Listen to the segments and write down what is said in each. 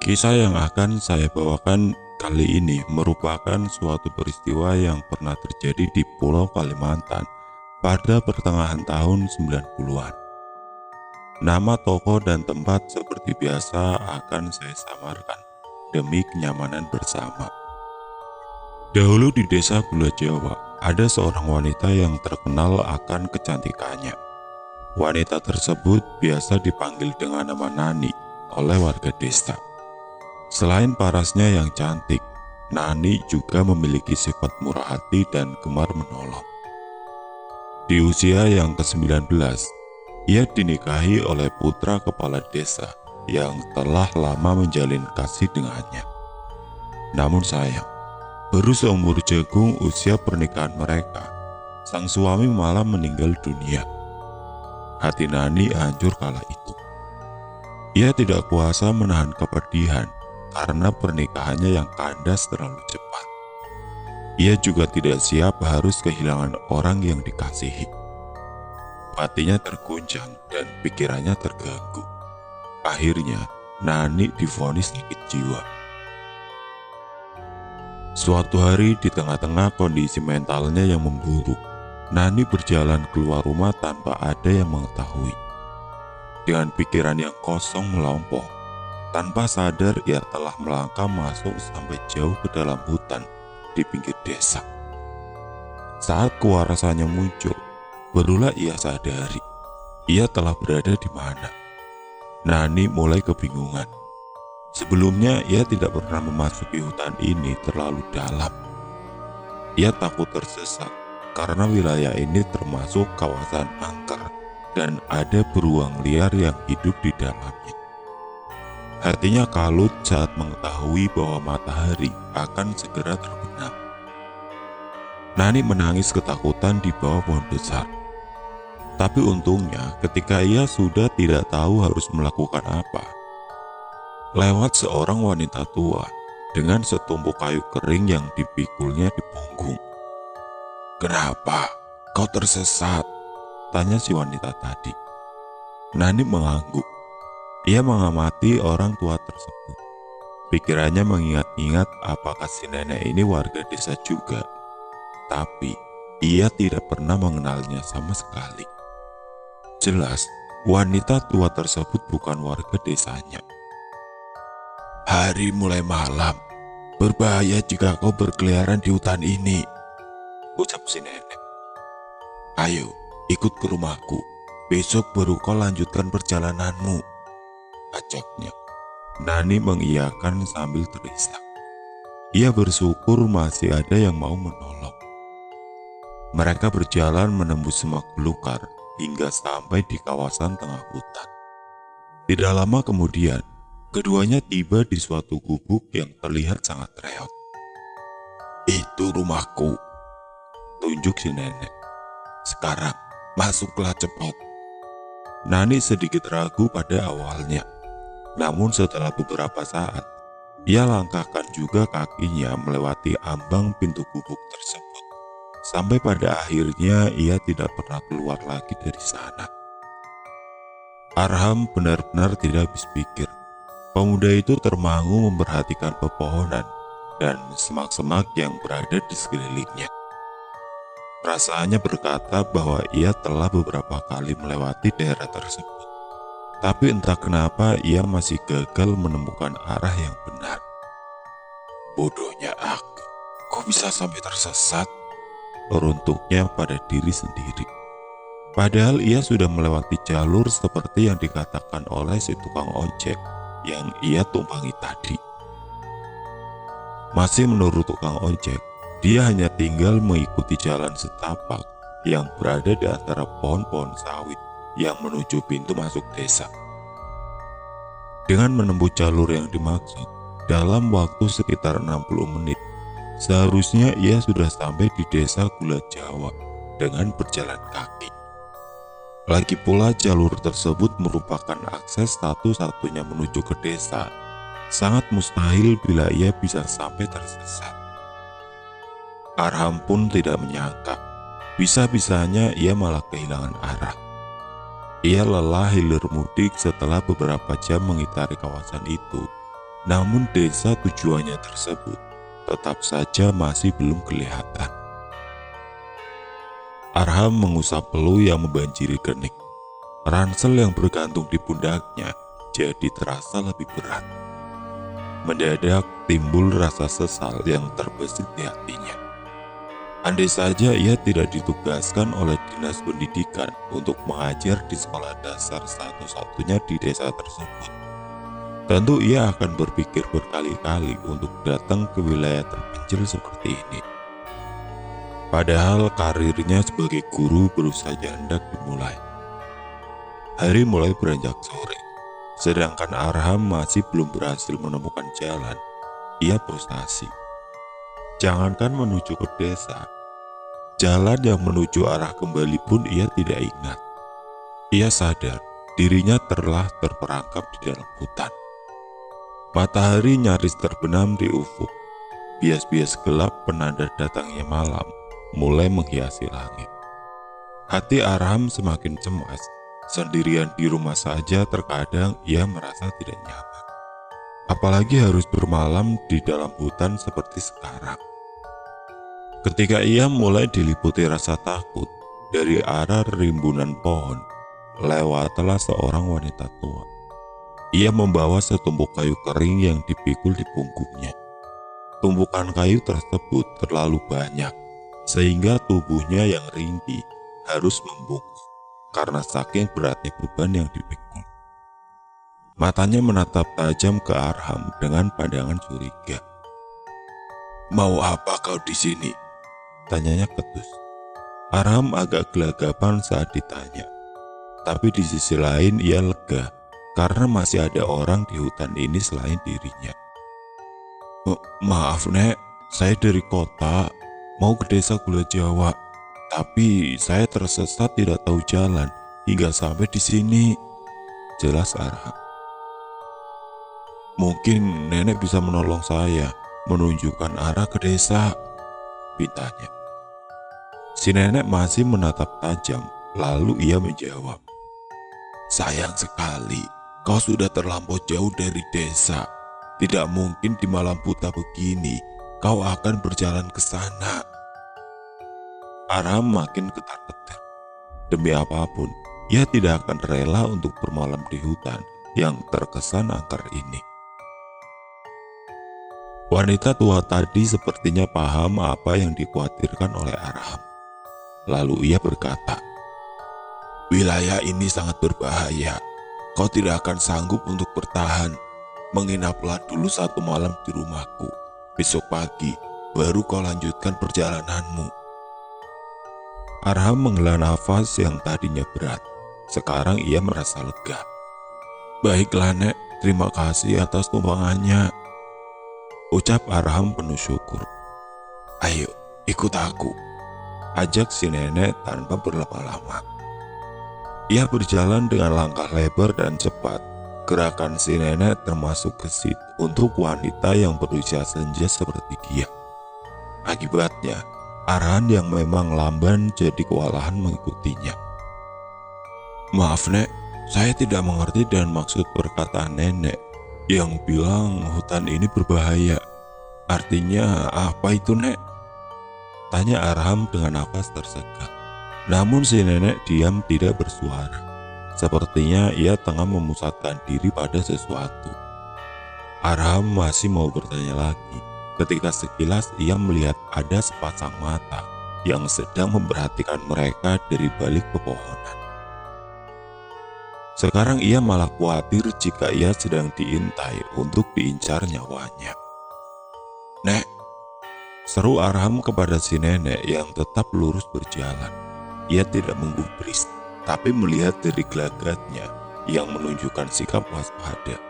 Kisah yang akan saya bawakan kali ini merupakan suatu peristiwa yang pernah terjadi di Pulau Kalimantan pada pertengahan tahun 90-an. Nama toko dan tempat seperti biasa akan saya samarkan demi kenyamanan bersama. Dahulu di desa Gula Jawa, ada seorang wanita yang terkenal akan kecantikannya. Wanita tersebut biasa dipanggil dengan nama Nani oleh warga desa. Selain parasnya yang cantik, Nani juga memiliki sifat murah hati dan gemar menolong. Di usia yang ke-19, ia dinikahi oleh putra kepala desa yang telah lama menjalin kasih dengannya. Namun sayang, baru seumur jagung usia pernikahan mereka, sang suami malah meninggal dunia. Hati Nani hancur kala itu. Ia tidak kuasa menahan kepedihan karena pernikahannya yang kandas terlalu cepat. Ia juga tidak siap harus kehilangan orang yang dikasihi. Hatinya terguncang dan pikirannya terganggu. Akhirnya, Nani divonis sakit jiwa. Suatu hari di tengah-tengah kondisi mentalnya yang memburuk, Nani berjalan keluar rumah tanpa ada yang mengetahui. Dengan pikiran yang kosong melompong, tanpa sadar ia telah melangkah masuk sampai jauh ke dalam hutan di pinggir desa. Saat kewarasannya muncul, barulah ia sadari ia telah berada di mana. Nani mulai kebingungan. Sebelumnya ia tidak pernah memasuki hutan ini terlalu dalam. Ia takut tersesat karena wilayah ini termasuk kawasan angker dan ada beruang liar yang hidup di dalamnya. Hatinya kalut saat mengetahui bahwa matahari akan segera terbenam. Nani menangis ketakutan di bawah pohon besar. Tapi untungnya ketika ia sudah tidak tahu harus melakukan apa, lewat seorang wanita tua dengan setumpuk kayu kering yang dipikulnya di punggung. "Kenapa kau tersesat?" tanya si wanita tadi. Nani mengangguk. Ia mengamati orang tua tersebut. Pikirannya mengingat-ingat apakah si nenek ini warga desa juga. Tapi ia tidak pernah mengenalnya sama sekali. Jelas, wanita tua tersebut bukan warga desanya. "Hari mulai malam, berbahaya jika kau berkeliaran di hutan ini," ucap si nenek. "Ayo, ikut ke rumahku. Besok baru kau lanjutkan perjalananmu," ajaknya. Nani mengiyakan sambil terisak. Ia bersyukur masih ada yang mau menolong. Mereka berjalan menembus semak belukar hingga sampai di kawasan tengah hutan. Tidak lama kemudian, keduanya tiba di suatu gubuk yang terlihat sangat reot. "Itu rumahku," tunjuk si nenek. "Sekarang masuklah cepat." Nani sedikit ragu pada awalnya. Namun setelah beberapa saat, ia langkahkan juga kakinya melewati ambang pintu gubuk tersebut. Sampai pada akhirnya ia tidak pernah keluar lagi dari sana. Arham benar-benar tidak habis pikir. Pemuda itu termangu memperhatikan pepohonan dan semak-semak yang berada di sekelilingnya. Perasaannya berkata bahwa ia telah beberapa kali melewati daerah tersebut. Tapi entah kenapa ia masih gagal menemukan arah yang benar. "Bodohnya aku, kok bisa sampai tersesat?" Runtuknya pada diri sendiri. Padahal ia sudah melewati jalur seperti yang dikatakan oleh si tukang ojek yang ia tumpangi tadi. Masih menurut tukang ojek, dia hanya tinggal mengikuti jalan setapak yang berada di antara pohon-pohon sawit yang menuju pintu masuk desa. Dengan menempuh jalur yang dimaksud, dalam waktu sekitar 60 menit, seharusnya ia sudah sampai di desa Gula Jawa dengan berjalan kaki. Lagi pula jalur tersebut merupakan akses satu-satunya menuju ke desa. Sangat mustahil bila ia bisa sampai tersesat. Arham pun tidak menyangka, bisa-bisanya ia malah kehilangan arah. Ia lelah hilir mudik setelah beberapa jam mengitari kawasan itu Namun desa tujuannya tersebut tetap saja masih belum kelihatan. Arham mengusap peluh yang membanjiri kening. Ransel yang bergantung di pundaknya jadi terasa lebih berat. Mendadak timbul rasa sesal yang terbesit di hatinya. Andai saja ia tidak ditugaskan oleh dinas pendidikan untuk mengajar di sekolah dasar satu-satunya di desa tersebut, tentu ia akan berpikir berkali-kali untuk datang ke wilayah terpencil seperti ini. Padahal karirnya sebagai guru baru saja hendak dimulai. Hari mulai beranjak sore, sedangkan Arham masih belum berhasil menemukan jalan. Ia frustasi. Jangankan menuju ke desa, jalan yang menuju arah kembali pun ia tidak ingat. Ia sadar dirinya telah terperangkap di dalam hutan. Matahari nyaris terbenam di ufuk. Bias-bias gelap penanda datangnya malam mulai menghiasi langit. Hati Arham semakin cemas. Sendirian di rumah saja terkadang ia merasa tidak nyaman. Apalagi harus bermalam di dalam hutan seperti sekarang. Ketika ia mulai diliputi rasa takut, dari arah rimbunan pohon, lewatlah seorang wanita tua. Ia membawa setumpuk kayu kering yang dipikul di punggungnya. Tumpukan kayu tersebut terlalu banyak, sehingga tubuhnya yang ringkih harus membungkuk karena saking beratnya beban yang dipikul. Matanya menatap tajam ke Arham dengan pandangan curiga. "Mau apa kau di sini?" tanyanya ketus. Arham agak gelagapan saat ditanya, tapi di sisi lain ia lega karena masih ada orang di hutan ini selain dirinya. "Maaf Nek, saya dari kota, mau ke desa Gula Jawa, tapi saya tersesat tidak tahu jalan hingga sampai di sini," jelas Arham. "Mungkin nenek bisa menolong saya, menunjukkan arah ke desa," pintanya. Si nenek masih menatap tajam, lalu ia menjawab, "Sayang sekali, kau sudah terlampau jauh dari desa. Tidak mungkin di malam buta begini kau akan berjalan ke sana." Arham makin getar-getar. Demi apapun, ia tidak akan rela untuk bermalam di hutan yang terkesan angker ini. Wanita tua tadi sepertinya paham apa yang dikhawatirkan oleh Arham. Lalu ia berkata, "Wilayah ini sangat berbahaya. Kau tidak akan sanggup untuk bertahan. Menginaplah dulu satu malam di rumahku. Besok pagi baru kau lanjutkan perjalananmu." Arham menghela nafas yang tadinya berat. Sekarang ia merasa lega. "Baiklah Nek, terima kasih atas tumpangannya," ucap Arham penuh syukur. "Ayo, ikut aku," ajak si nenek tanpa berlama-lama. Ia berjalan dengan langkah lebar dan cepat. Gerakan si nenek termasuk gesit untuk wanita yang berusia senja seperti dia. Akibatnya, Arhan yang memang lamban jadi kewalahan mengikutinya. "Maaf Nek, saya tidak mengerti dan maksud perkataan nenek yang bilang hutan ini berbahaya. Artinya apa itu Nek?" tanya Arham dengan nafas tersegat. Namun si nenek diam tidak bersuara. Sepertinya ia tengah memusatkan diri pada sesuatu. Arham masih mau bertanya lagi ketika sekilas ia melihat ada sepasang mata yang sedang memperhatikan mereka dari balik pepohonan. Sekarang ia malah khawatir jika ia sedang diintai untuk diincar nyawanya. "Nek," seru Arham kepada si nenek yang tetap lurus berjalan. Ia tidak menggubris, tapi melihat dari gelagatnya yang menunjukkan sikap waspada.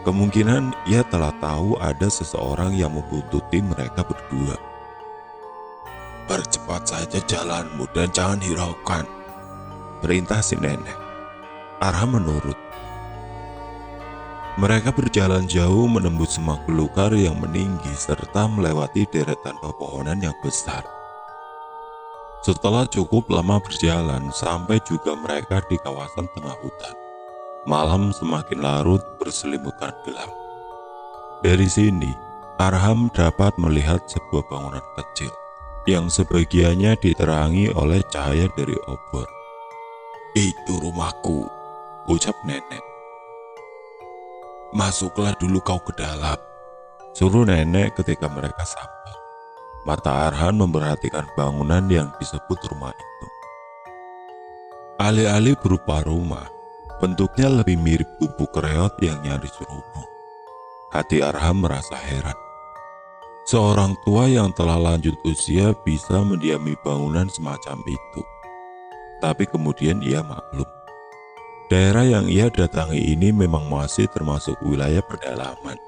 Kemungkinan ia telah tahu ada seseorang yang membuntuti mereka berdua. "Percepat saja jalanmu dan jangan hiraukan," perintah si nenek. Arham menurut. Mereka berjalan jauh menembus semak belukar yang meninggi serta melewati deretan pepohonan yang besar. Setelah cukup lama berjalan, sampai juga mereka di kawasan tengah hutan. Malam semakin larut berselimutkan gelap. Dari sini, Arham dapat melihat sebuah bangunan kecil yang sebagiannya diterangi oleh cahaya dari obor. "Itu rumahku," ucap nenek. "Masuklah dulu kau ke dalam," suruh nenek ketika mereka sampai. Mata Arham memperhatikan bangunan yang disebut rumah itu. Alih-alih berupa rumah, bentuknya lebih mirip gubuk reot yang nyaris rubuh. Hati Arham merasa heran. Seorang tua yang telah lanjut usia bisa mendiami bangunan semacam itu. Tapi kemudian ia maklum. Daerah yang ia datangi ini memang masih termasuk wilayah pedalaman.